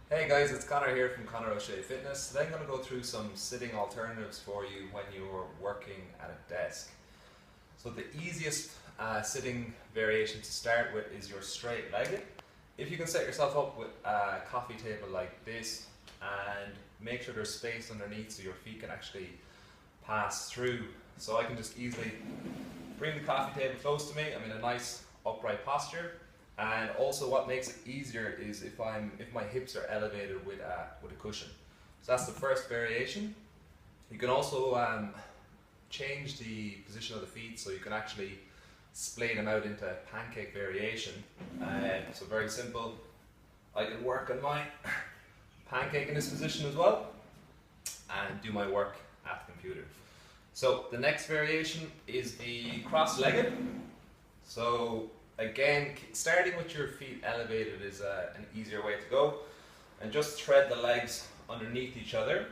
Hey guys, it's Connor here from Connor O'Shea Fitness. Today I'm going to go through some sitting alternatives for you when you're working at a desk. So the easiest sitting variation to start with is your straight legged. If you can set yourself up with a coffee table like this and make sure there's space underneath so your feet can actually pass through. So I can just easily bring the coffee table close to me. I'm in a nice upright posture. And also what makes it easier is if my hips are elevated with a cushion. So that's the first variation. You can also change the position of the feet so you can actually splay them out into pancake variation. So very simple. I can work on my pancake in this position as well and do my work at the computer. So the next variation is the cross-legged. So again, starting with your feet elevated is an easier way to go. And just thread the legs underneath each other.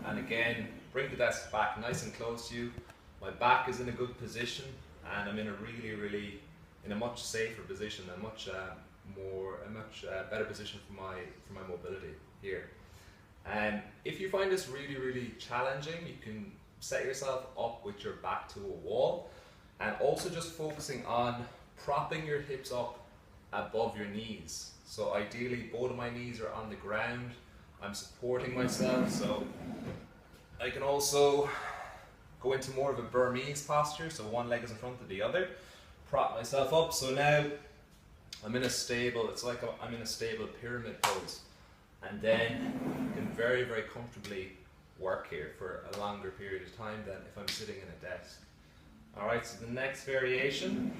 And again, bring the desk back nice and close to you. My back is in a good position and I'm in a much safer position, a much better position for my mobility here. And if you find this really challenging, you can set yourself up with your back to a wall. And also just focusing on propping your hips up above your knees. So ideally both of my knees are on the ground. I'm supporting myself, so I can also go into more of a Burmese posture, so one leg is in front of the other. Prop myself up, so now I'm in a stable, I'm in a stable pyramid pose. And then I can very comfortably work here for a longer period of time than if I'm sitting in a desk. Alright, so the next variation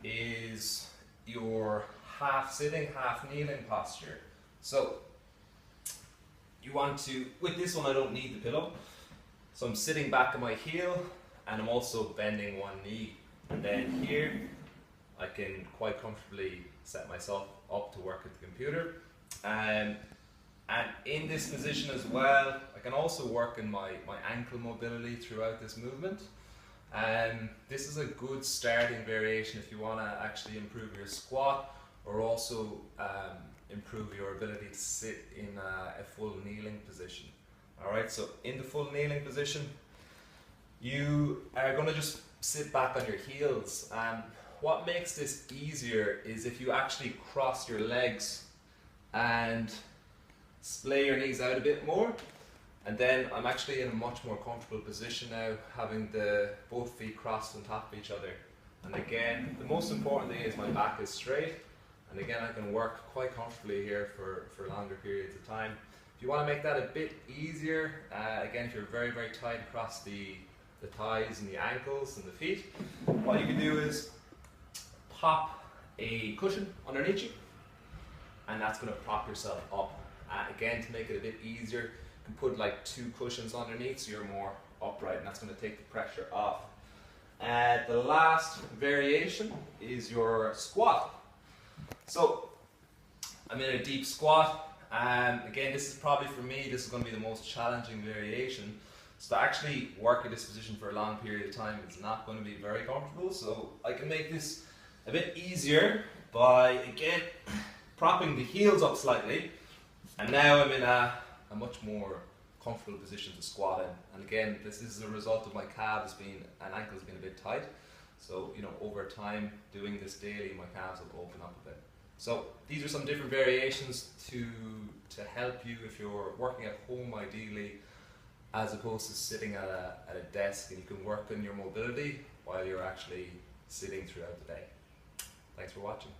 is your half sitting, half kneeling posture. So you want to, with this one I don't need the pillow. So I'm sitting back on my heel and I'm also bending one knee. And then here I can quite comfortably set myself up to work at the computer. And in this position as well, I can also work in my ankle mobility throughout this movement. This is a good starting variation if you want to actually improve your squat or also improve your ability to sit in a full kneeling position. Alright, so in the full kneeling position, you are going to just sit back on your heels. What makes this easier is if you actually cross your legs and splay your knees out a bit more. And then I'm actually in a much more comfortable position now, having both feet crossed on top of each other. And again, the most important thing is my back is straight. And again, I can work quite comfortably here for longer periods of time. If you want to make that a bit easier, again, if you're very tight across the thighs and the ankles and the feet, what you can do is pop a cushion underneath you. And that's going to prop yourself up. Again, to make it a bit easier, you can put like 2 cushions underneath so you're more upright, and that's going to take the pressure off. The last variation is your squat. So I'm in a deep squat. Again, this is probably for me, this is going to be the most challenging variation. So to actually work in this position for a long period of time is not going to be very comfortable. So I can make this a bit easier by, again, propping the heels up slightly. And now I'm in a much more comfortable position to squat in. And again, this is a result of my calves and ankles being a bit tight. So, you know, over time, doing this daily, my calves will open up a bit. So these are some different variations to help you if you're working at home ideally, as opposed to sitting at a desk, and you can work on your mobility while you're actually sitting throughout the day. Thanks for watching.